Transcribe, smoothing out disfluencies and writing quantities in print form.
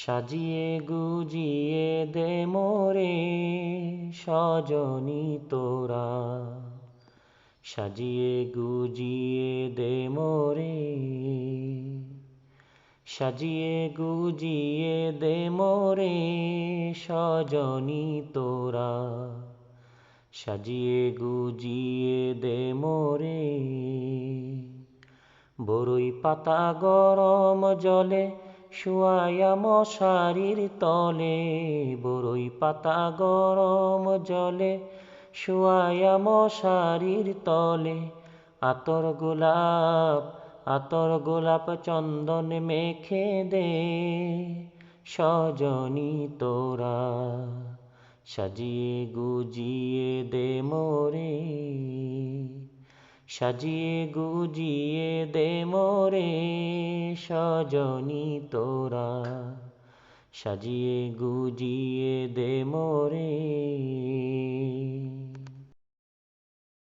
সাজিয়ে গুজিয়ে দে মোরে সজনী তোরা, সাজিয়ে গুজিয়ে দে মোরে, সাজিয়ে গুজিয়ে দে মোরে সজনী তোরা, সাজিয়ে গুজিয়ে দে মোরে। বরই পাতা গরম জলে শুয়ায়া মশারির তলে, বরই পাতা গরম জলে শুয়ায়া মশারির তলে, আতর গোলাপ চন্দন মেখে দে সজনী তোরা, সাজিয়ে গুজিয়ে দে মোরে, সাজিয়ে গুজিয়ে দে মোরে সজনী তোরা, সাজিয়ে গুজিয়ে দে মোরে।